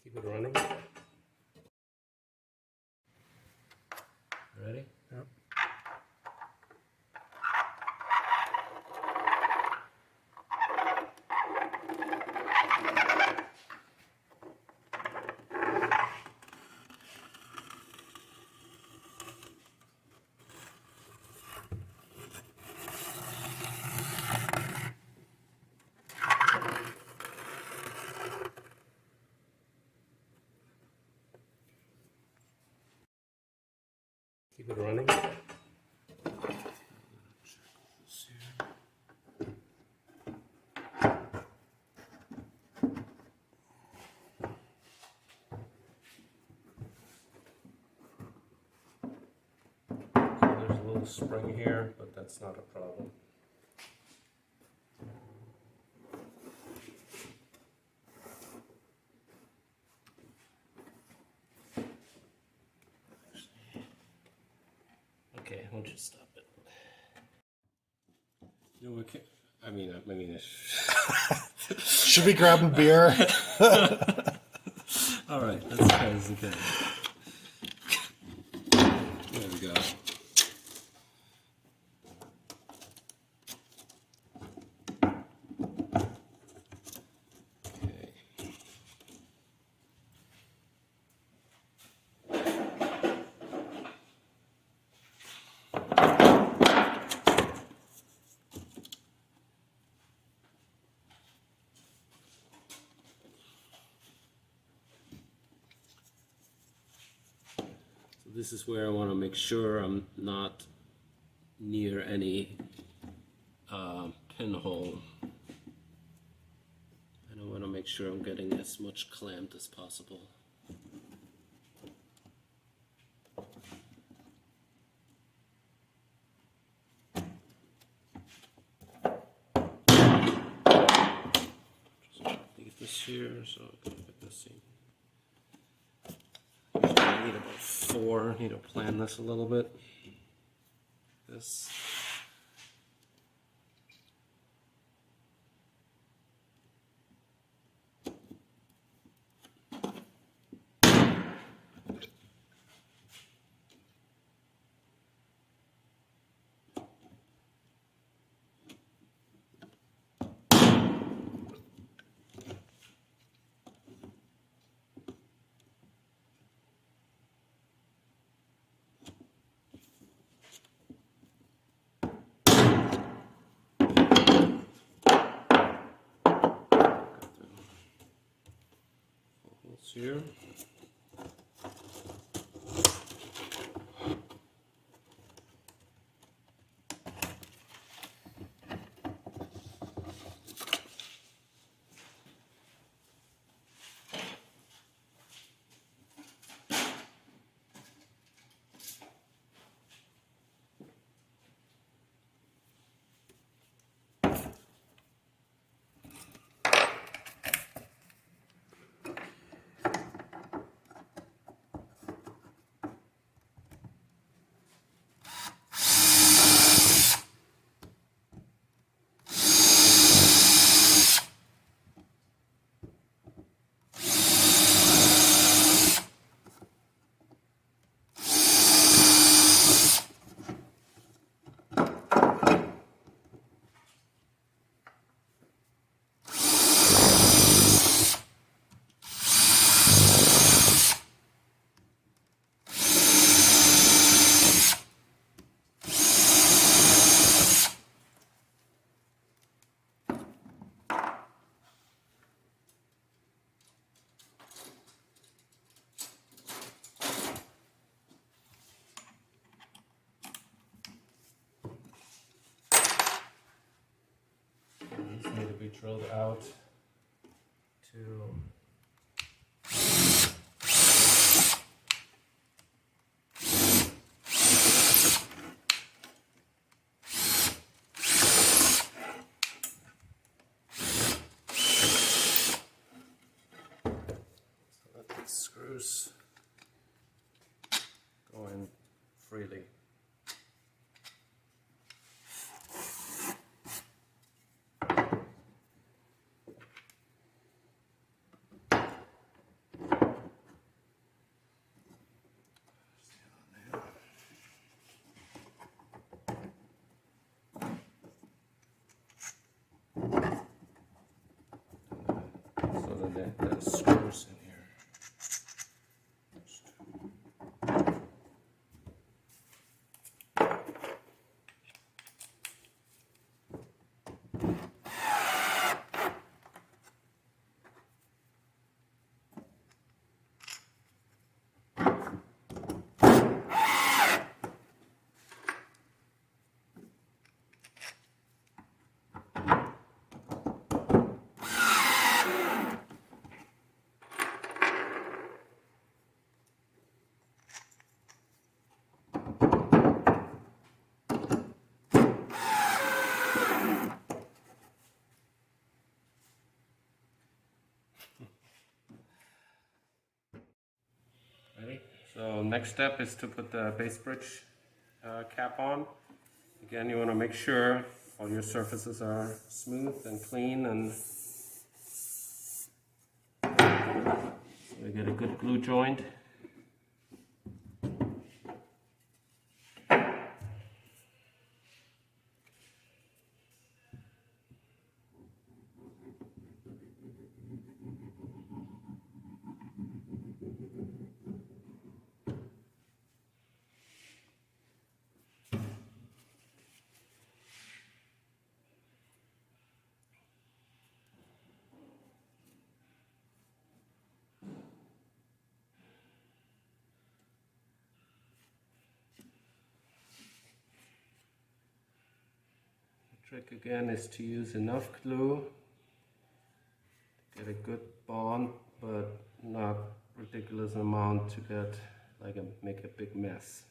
Keep it running. Ready? Yep. Keep it running. There's a little spring here, but that's not a problem. Okay, we'll just stop it. You know, I mean, Should we grab a beer? all right, let's try this again. There we go. Okay. This is where I want to make sure I'm not near any pinhole. And I want to make sure I'm getting as much clamped as possible. Just leave this here so I can get this in. I need about 4. I need to plan this a little bit. This. Here. These need to be drilled out to let these screws go in freely. putting the screws in here. Ready? So next step is to put the base bridge cap on. Again, you want to make sure all your surfaces are smooth and clean, and we get a good glue joint. Trick again is to use enough glue to get a good bond, but not ridiculous amount to get make a big mess.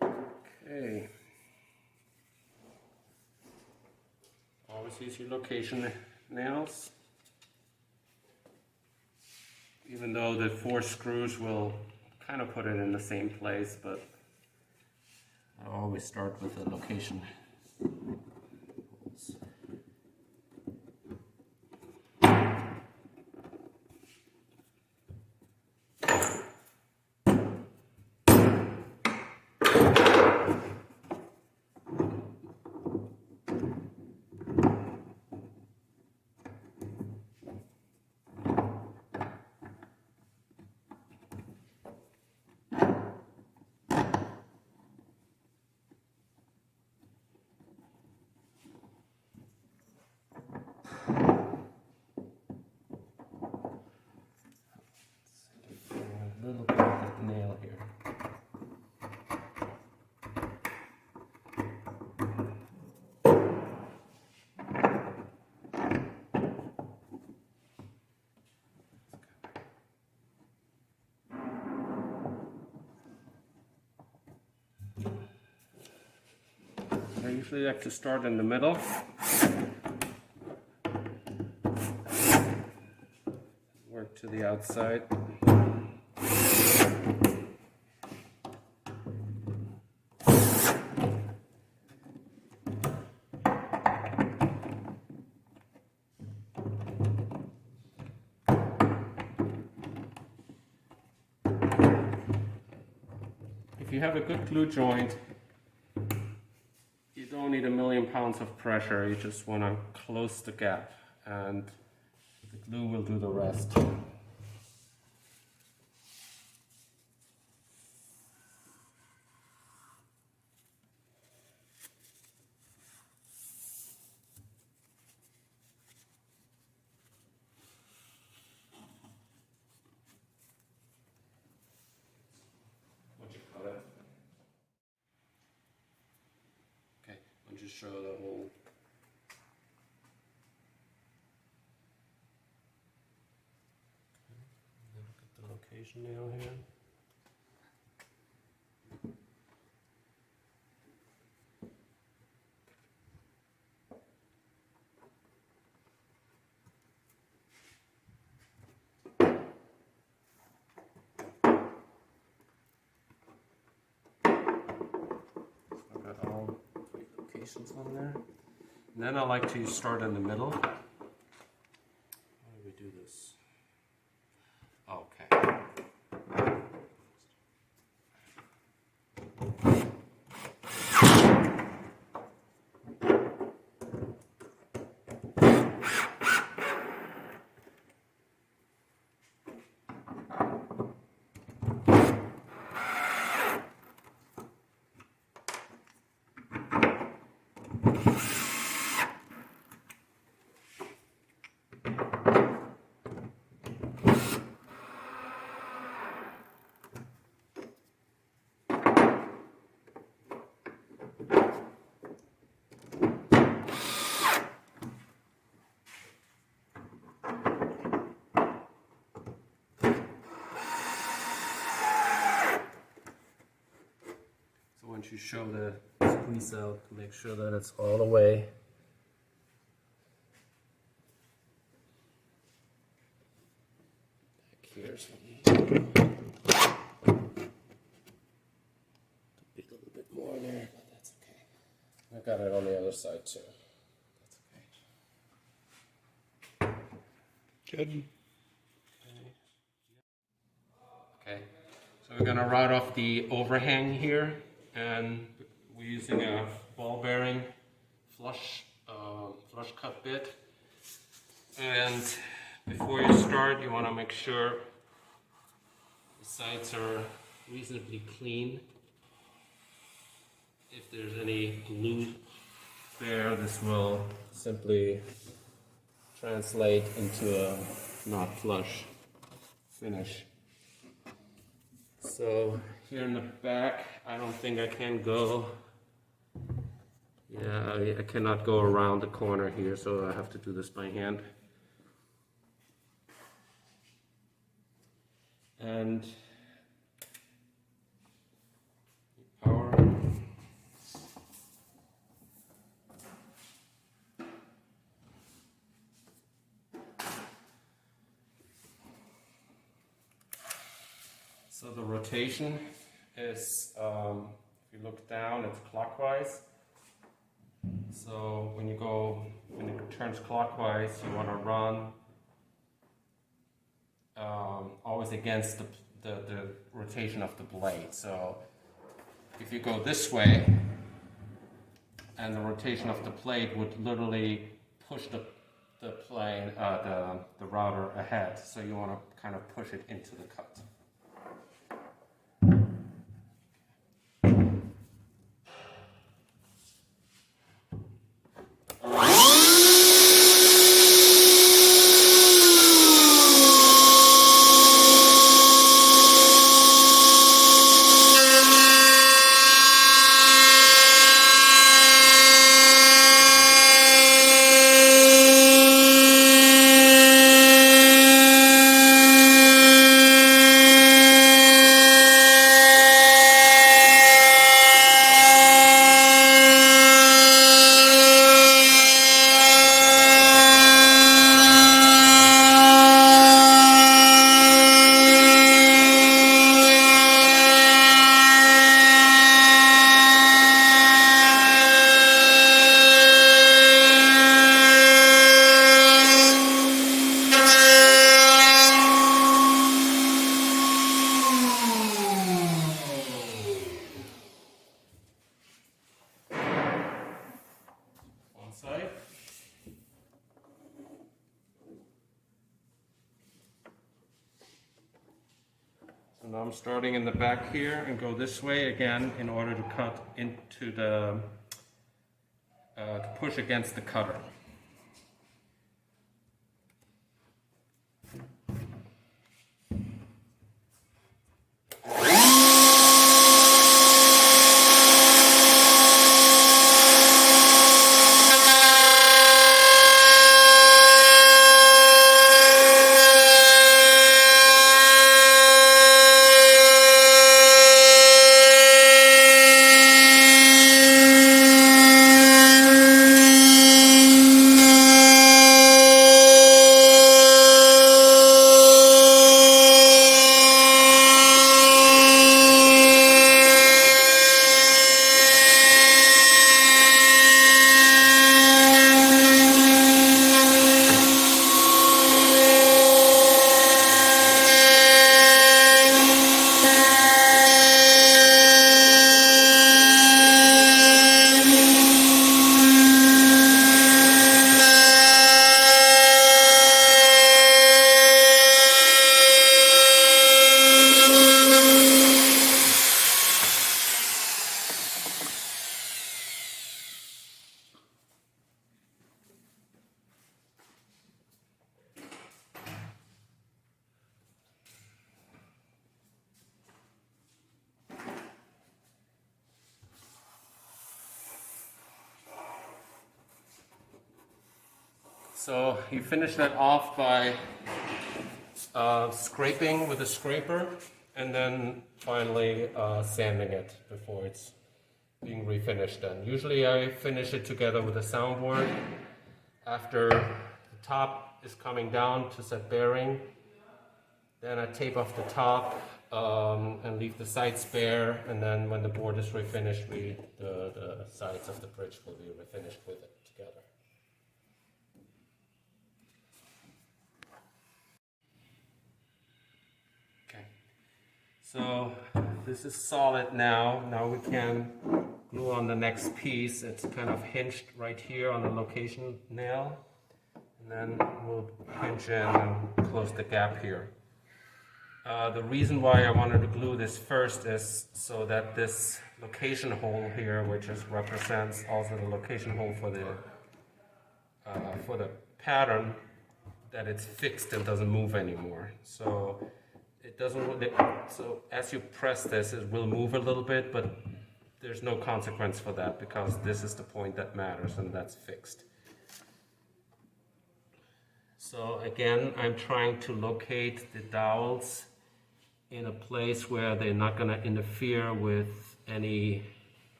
Okay. Always use your location nails. Even though the 4 screws will kind of put it in the same place, but I always start with the location holes. A little bit of the nail here. I usually like to start in the middle. Work to the outside. If you have a good glue joint, you don't need a million pounds of pressure. You just want to close the gap, and the glue will do the rest. Okay, I'll just show the whole. Look at the location nail here. I've got all 3 locations on there. And then I like to start in the middle. How do we do this? Okay. to show the squeeze out to make sure that it's all the way. Back here's be a little bit more there, but that's okay. I got it on the other side too. That's okay. Good. Okay, so we're gonna route off the overhang here, and we're using a ball bearing flush cut bit. And before you start, you want to make sure the sides are reasonably clean. If there's any glue there, this will simply translate into a not flush finish. So here in the back, I don't think I can go. Yeah, I cannot go around the corner here, so I have to do this by hand. And power. So the rotation is, if you look down, it's clockwise. So when it turns clockwise, you want to run always against the rotation of the blade. So if you go this way, and the rotation of the blade would literally push the plane, the router ahead. So you want to kind of push it into the cut. Side. So now I'm starting in the back here and go this way again in order to cut into the, to push against the cutter. So you finish that off by scraping with a scraper, and then finally sanding it before it's being refinished then. Usually I finish it together with a soundboard. After the top is coming down to set bearing, then I tape off the top and leave the sides bare, and then when the board is refinished, the sides of the bridge will be refinished with it together. Okay, so this is solid now. Now we can glue on the next piece. It's kind of hinged right here on the location nail, and then we'll hinge in and close the gap here. The reason why I wanted to glue this first is so that this location hole here, which represents also the location hole for the pattern, that it's fixed and doesn't move anymore. So it doesn't. So as you press this, it will move a little bit, but there's no consequence for that because this is the point that matters, and that's fixed. So again, I'm trying to locate the dowels in a place where they're not going to interfere with any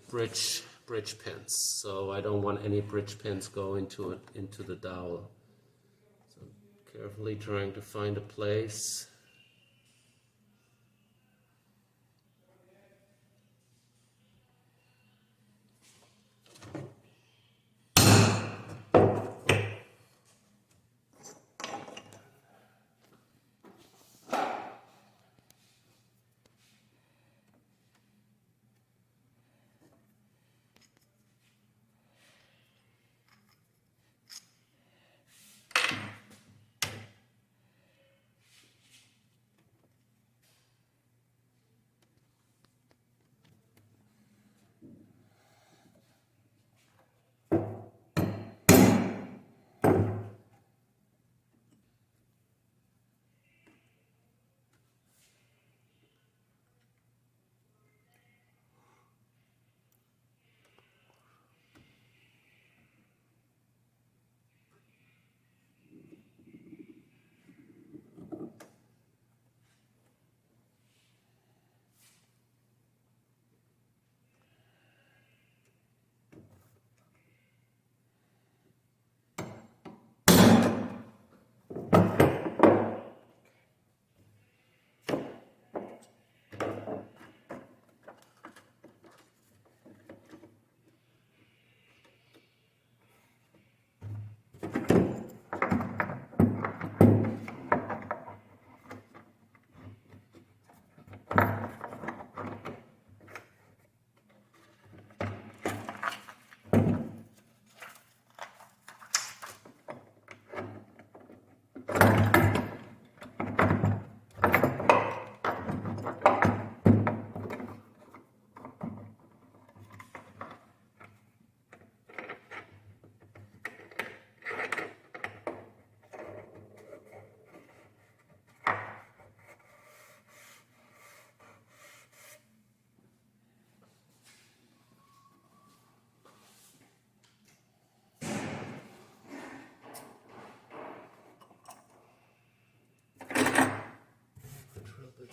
bridge pins. So I don't want any bridge pins go into the dowel. So carefully trying to find a place.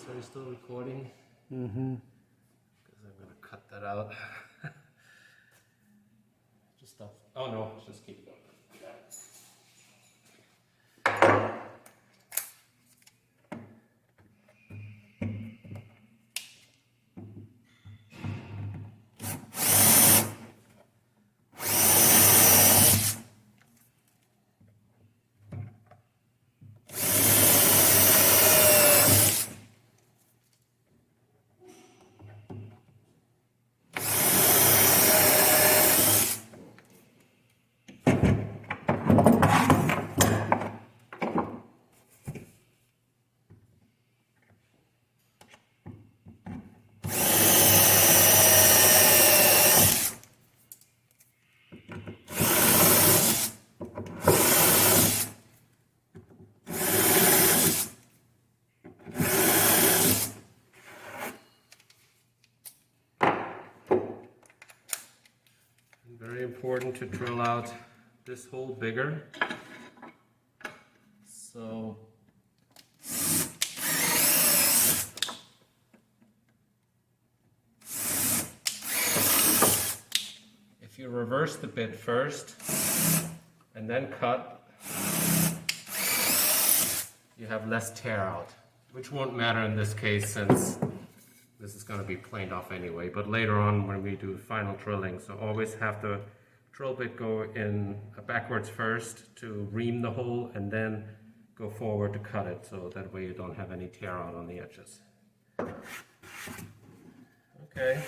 Are you still recording? Mm-hmm. Because I'm going to cut that out. Just stop. Oh no, just keep going. Very important to drill out this hole bigger. So you reverse the bit first and then cut, you have less tear out, which won't matter in this case since this is going to be planed off anyway, but later on when we do final drilling, so always have the drill bit go in backwards first to ream the hole and then go forward to cut it, so that way you don't have any tear out on the edges. Okay,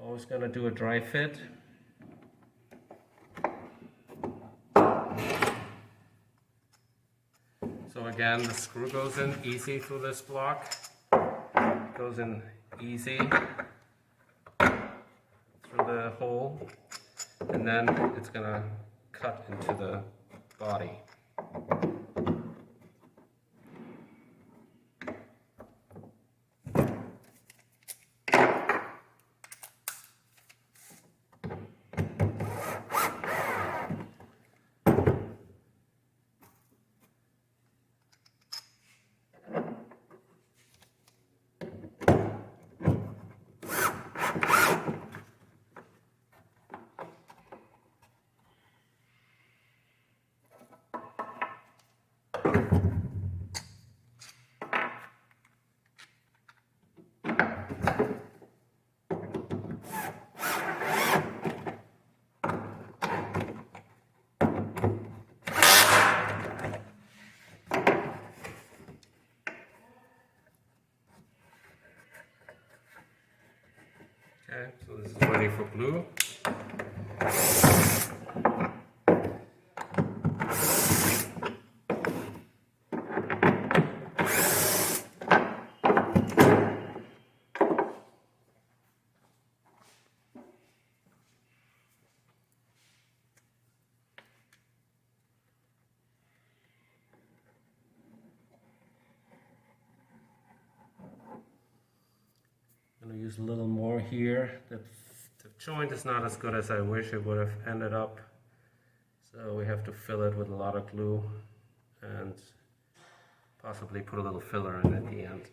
always going to do a dry fit. So again, the screw goes in easy through this block, goes in easy through the hole, and then it's going to cut into the body. Okay, so this is ready for glue. I'm going to use a little more here. The joint is not as good as I wish it would have ended up, so we have to fill it with a lot of glue and possibly put a little filler in at the end.